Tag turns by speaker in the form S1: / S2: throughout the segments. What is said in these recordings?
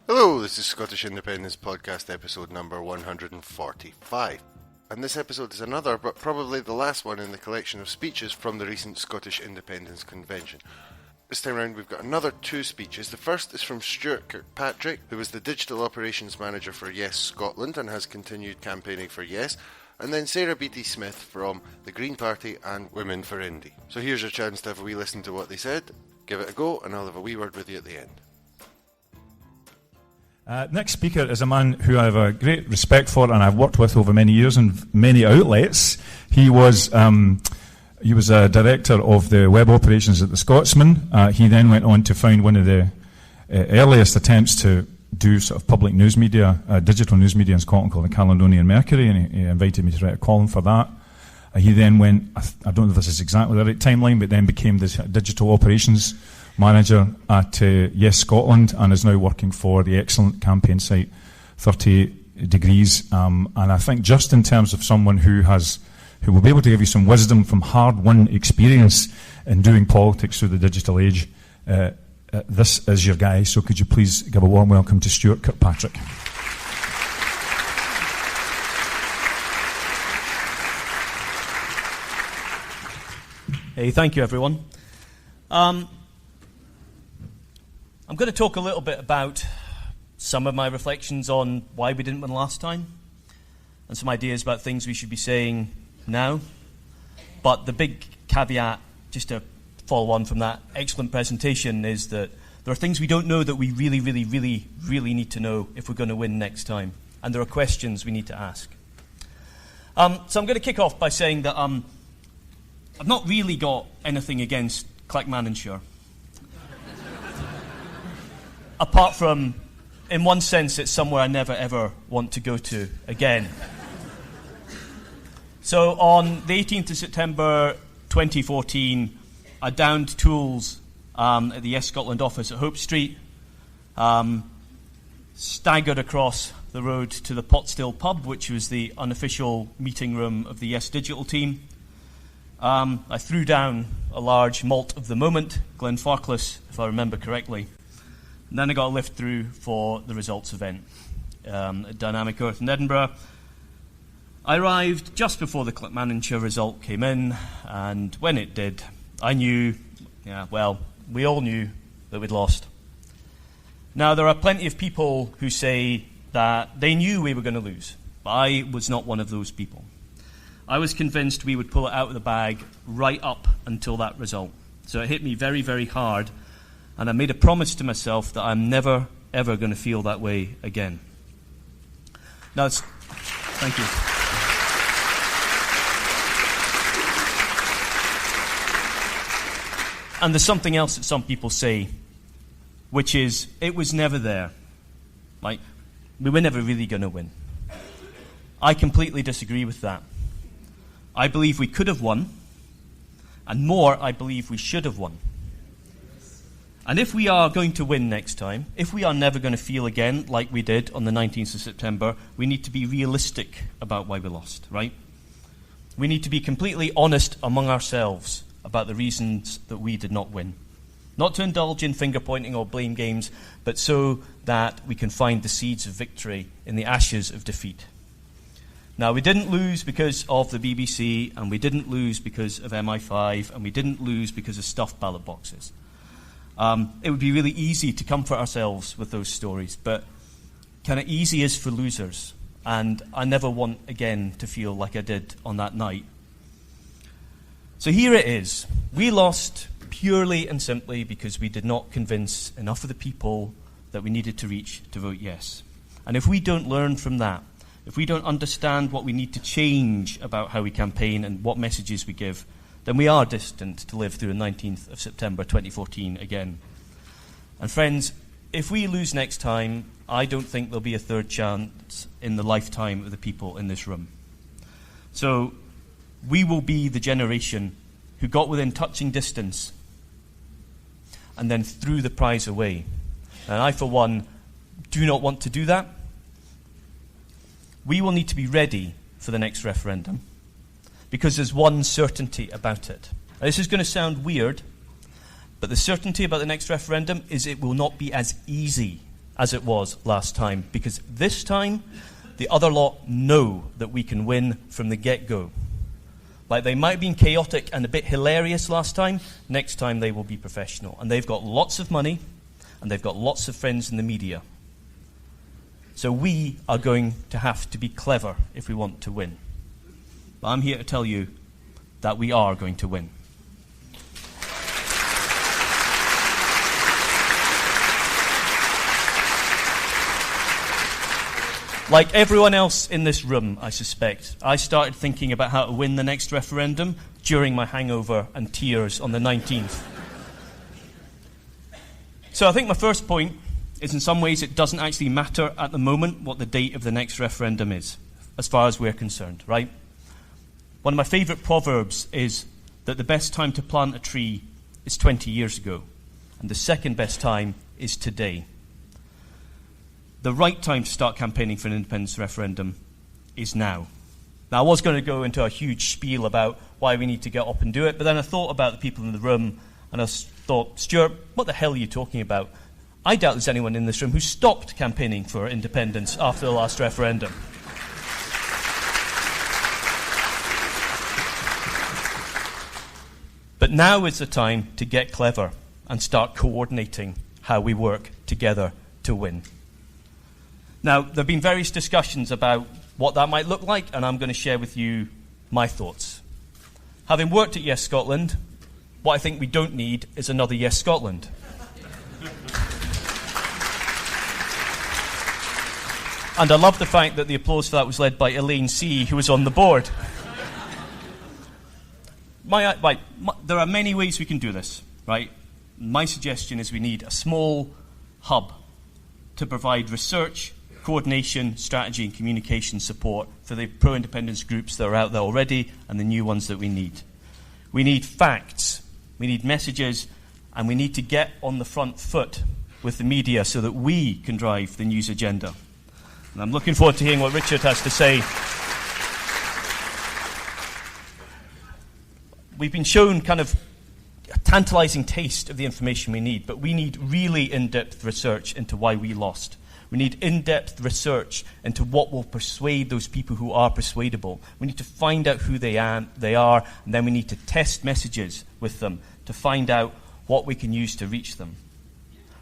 S1: Hello, this is Scottish Independence Podcast episode number 145. And this episode is another, but probably the last one in the collection of speeches from the recent Scottish Independence Convention. This time around we've got another two speeches. The first is from Stewart Kirkpatrick, who was the Digital Operations Manager for Yes Scotland and has continued campaigning for Yes. And then Sarah Beattie-Smith from the Green Party and Women for Indy. So here's your chance to have a wee listen to what they said. Give it a go and I'll have a wee word with you at the end.
S2: Next speaker is a man who I have a great respect for and I've worked with over many years in many outlets. He was a director of the web operations at the Scotsman. He then went on to found one of the earliest attempts to do sort of public news media, digital news media in Scotland called the Caledonian Mercury, and he invited me to write a column for that. He then went, I don't know if this is exactly the right timeline, but then became the digital operations manager at Yes Scotland and is now working for the excellent campaign site 38 Degrees. And I think just in terms of someone who will be able to give you some wisdom from hard-won experience in doing politics through the digital age, this is your guy. So could you please give a warm welcome to Stewart Kirkpatrick.
S3: Hey, thank you, everyone. I'm going to talk a little bit about some of my reflections on why we didn't win last time and some ideas about things we should be saying now. But the big caveat, just to follow on from that excellent presentation, is that there are things we don't know that we really, really, really, really need to know if we're going to win next time. And there are questions we need to ask. So I'm going to kick off by saying that I've not really got anything against Clackmannanshire. Apart from, in one sense, it's somewhere I never ever want to go to again. So on the 18th of September 2014, I downed tools at the Yes Scotland office at Hope Street, staggered across the road to the Potstill pub, which was the unofficial meeting room of the Yes Digital team. I threw down a large malt of the moment, Glenfarclas, if I remember correctly. And then I got a lift through for the results event at Dynamic Earth in Edinburgh. I arrived just before the Clackmannanshire result came in, and when it did, I knew, we all knew that we'd lost. Now, there are plenty of people who say that they knew we were going to lose, but I was not one of those people. I was convinced we would pull it out of the bag right up until that result. So it hit me very, very hard, and I made a promise to myself that I'm never, ever going to feel that way again. Now, thank you. And there's something else that some people say, which is, it was never there. Like, we were never really going to win. I completely disagree with that. I believe we could have won, and more, I believe we should have won. And if we are going to win next time, if we are never going to feel again like we did on the 19th of September, we need to be realistic about why we lost, right? We need to be completely honest among ourselves about the reasons that we did not win. Not to indulge in finger-pointing or blame games, but so that we can find the seeds of victory in the ashes of defeat. Now, we didn't lose because of the BBC, and we didn't lose because of MI5, and we didn't lose because of stuffed ballot boxes. It would be really easy to comfort ourselves with those stories, but kind of easy is for losers, and I never want again to feel like I did on that night. So here it is. We lost purely and simply because we did not convince enough of the people that we needed to reach to vote yes. And if we don't learn from that, if we don't understand what we need to change about how we campaign and what messages we give, then we are destined to live through the 19th of September 2014 again. And friends, if we lose next time, I don't think there'll be a third chance in the lifetime of the people in this room. So we will be the generation who got within touching distance and then threw the prize away. And I, for one, do not want to do that. We will need to be ready for the next referendum, because there's one certainty about it. Now, this is going to sound weird, but the certainty about the next referendum is it will not be as easy as it was last time, because this time the other lot know that we can win from the get-go. Like they might have been chaotic and a bit hilarious last time, next time they will be professional. And they've got lots of money, and they've got lots of friends in the media. So we are going to have to be clever if we want to win. But I'm here to tell you that we are going to win. Like everyone else in this room, I suspect, I started thinking about how to win the next referendum during my hangover and tears on the 19th. So I think my first point is in some ways it doesn't actually matter at the moment what the date of the next referendum is, as far as we're concerned, right? One of my favourite proverbs is that the best time to plant a tree is 20 years ago, and the second best time is today. The right time to start campaigning for an independence referendum is now. Now, I was going to go into a huge spiel about why we need to get up and do it, but then I thought about the people in the room, and I thought, Stewart, what the hell are you talking about? I doubt there's anyone in this room who stopped campaigning for independence after the last referendum. But now is the time to get clever and start coordinating how we work together to win. Now, there have been various discussions about what that might look like, and I'm going to share with you my thoughts. Having worked at Yes Scotland, what I think we don't need is another Yes Scotland. And I love the fact that the applause for that was led by Elaine C., who was on the board. There are many ways we can do this, right? My suggestion is we need a small hub to provide research, coordination, strategy and communication support for the pro-independence groups that are out there already and the new ones that we need. We need facts, we need messages, and we need to get on the front foot with the media so that we can drive the news agenda. And I'm looking forward to hearing what Richard has to say. We've been shown kind of a tantalizing taste of the information we need, but we need really in-depth research into why we lost. We need in-depth research into what will persuade those people who are persuadable. We need to find out who they are, and then we need to test messages with them to find out what we can use to reach them.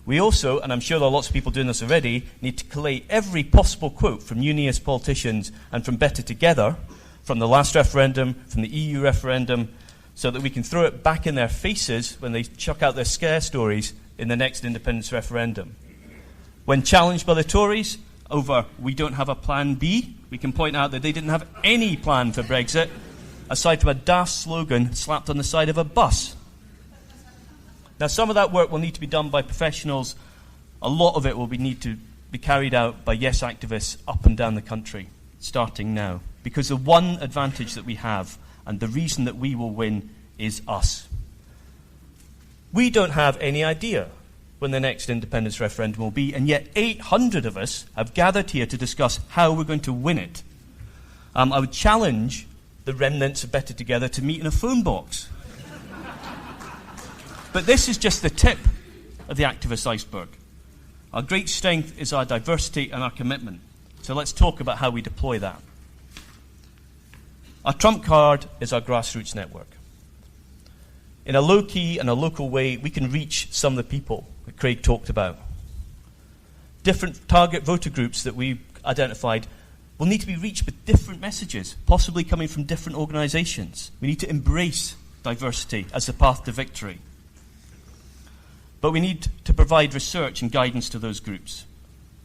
S3: We also, and I'm sure there are lots of people doing this already, need to collate every possible quote from unionist politicians and from Better Together, from the last referendum, from the EU referendum, so that we can throw it back in their faces when they chuck out their scare stories in the next independence referendum. When challenged by the Tories over we don't have a plan B, we can point out that they didn't have any plan for Brexit, aside from a daft slogan slapped on the side of a bus. Now, some of that work will need to be done by professionals. A lot of it will need to be carried out by Yes activists up and down the country, starting now. Because the one advantage that we have, and the reason that we will win, is us. We don't have any idea when the next independence referendum will be, and yet 800 of us have gathered here to discuss how we're going to win it. I would challenge the remnants of Better Together to meet in a phone box. But this is just the tip of the activist iceberg. Our great strength is our diversity and our commitment. So let's talk about how we deploy that. Our trump card is our grassroots network. In a low-key and a local way, we can reach some of the people that Craig talked about. Different target voter groups that we've identified will need to be reached with different messages, possibly coming from different organisations. We need to embrace diversity as the path to victory. But we need to provide research and guidance to those groups.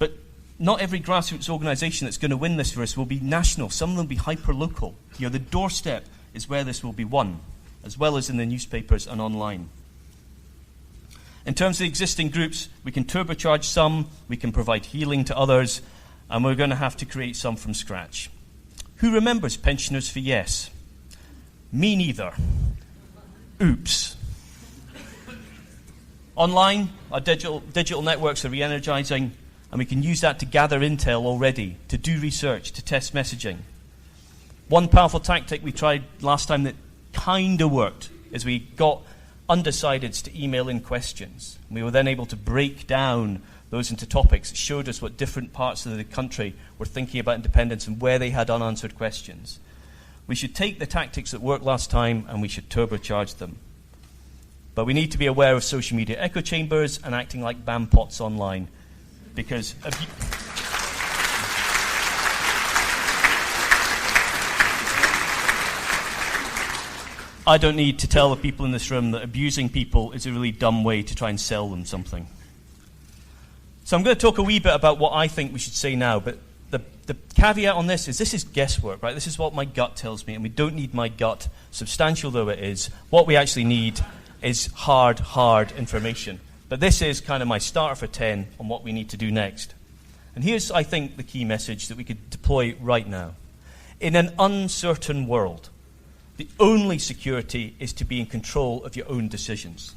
S3: But not every grassroots organisation that's going to win this for us will be national. Some of them will be hyper-local. The doorstep is where this will be won, as well as in the newspapers and online. In terms of the existing groups, we can turbocharge some, we can provide healing to others, and we're going to have to create some from scratch. Who remembers Pensioners for Yes? Me neither. Oops. Online, our digital networks are re-energising, and we can use that to gather intel already, to do research, to test messaging. One powerful tactic we tried last time that kind of worked is we got undecideds to email in questions. We were then able to break down those into topics, showed us what different parts of the country were thinking about independence and where they had unanswered questions. We should take the tactics that worked last time and we should turbocharge them. But we need to be aware of social media echo chambers and acting like bampots online. Because I don't need to tell the people in this room that abusing people is a really dumb way to try and sell them something. So I'm going to talk a wee bit about what I think we should say now, but the caveat on this is guesswork, right? This is what my gut tells me, and we don't need my gut, substantial though it is. What we actually need is hard information. But this is kind of my starter for 10 on what we need to do next. And here's, I think, the key message that we could deploy right now. In an uncertain world, the only security is to be in control of your own decisions.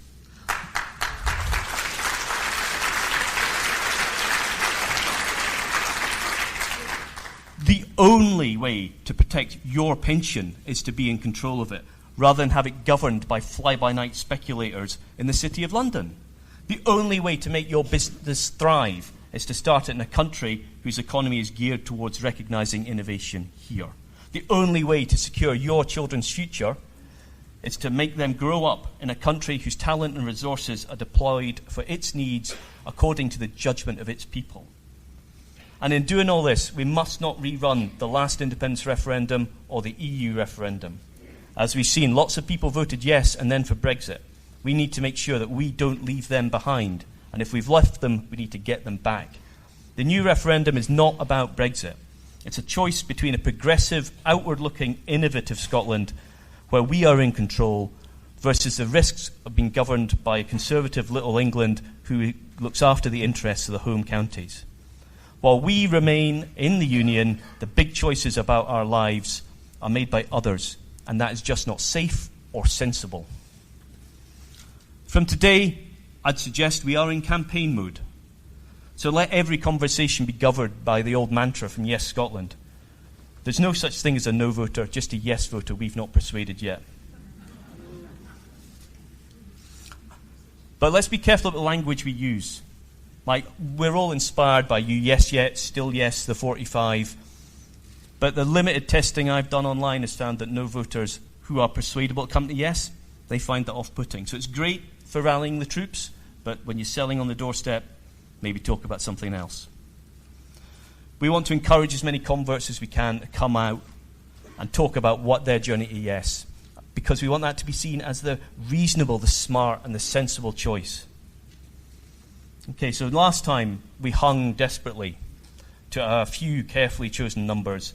S3: The only way to protect your pension is to be in control of it, rather than have it governed by fly-by-night speculators in the City of London. The only way to make your business thrive is to start it in a country whose economy is geared towards recognising innovation here. The only way to secure your children's future is to make them grow up in a country whose talent and resources are deployed for its needs according to the judgment of its people. And in doing all this, we must not rerun the last independence referendum or the EU referendum. As we've seen, lots of people voted yes and then for Brexit. We need to make sure that we don't leave them behind. And if we've left them, we need to get them back. The new referendum is not about Brexit. It's a choice between a progressive, outward-looking, innovative Scotland, where we are in control, versus the risks of being governed by a conservative little England who looks after the interests of the home counties. While we remain in the Union, the big choices about our lives are made by others, and that is just not safe or sensible. From today, I'd suggest we are in campaign mode. So let every conversation be governed by the old mantra from Yes Scotland. There's no such thing as a no voter, just a yes voter we've not persuaded yet. But let's be careful of the language we use. Like, we're all inspired by you yes yet, still yes, the 45. But the limited testing I've done online has found that no voters who are persuadable to come to yes, they find that off-putting. So it's great for rallying the troops, but when you're selling on the doorstep, maybe talk about something else. We want to encourage as many converts as we can to come out and talk about what their journey to yes, because we want that to be seen as the reasonable, the smart, and the sensible choice. Okay, so last time we hung desperately to a few carefully chosen numbers,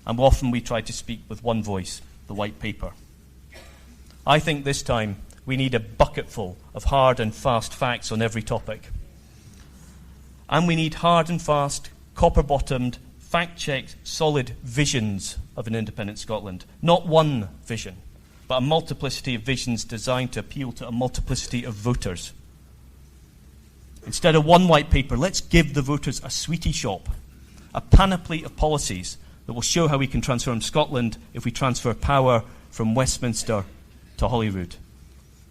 S3: and often we tried to speak with one voice, the white paper. I think this time we need a bucketful of hard and fast facts on every topic. And we need hard and fast, copper-bottomed, fact-checked, solid visions of an independent Scotland. Not one vision, but a multiplicity of visions designed to appeal to a multiplicity of voters. Instead of one white paper, let's give the voters a sweetie shop, a panoply of policies that will show how we can transform Scotland if we transfer power from Westminster to Holyrood.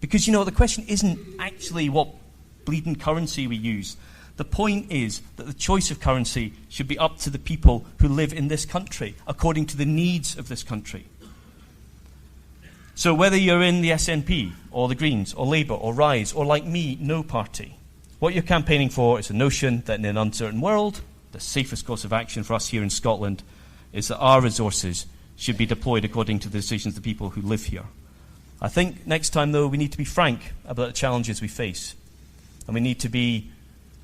S3: Because, the question isn't actually what bleeding currency we use. The point is that the choice of currency should be up to the people who live in this country, according to the needs of this country. So whether you're in the SNP, or the Greens, or Labour, or Rise, or like me, no party, what you're campaigning for is the notion that in an uncertain world, the safest course of action for us here in Scotland is that our resources should be deployed according to the decisions of the people who live here. I think next time, though, we need to be frank about the challenges we face. And we need to be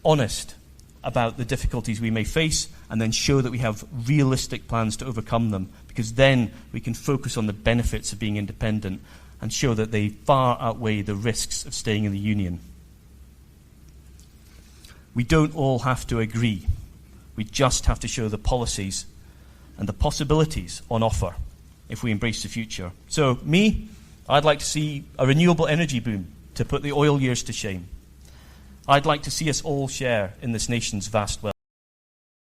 S3: honest about the difficulties we may face and then show that we have realistic plans to overcome them, because then we can focus on the benefits of being independent and show that they far outweigh the risks of staying in the Union. We don't all have to agree. We just have to show the policies and the possibilities on offer if we embrace the future. So, I'd like to see a renewable energy boom to put the oil years to shame. I'd like to see us all share in this nation's vast wealth.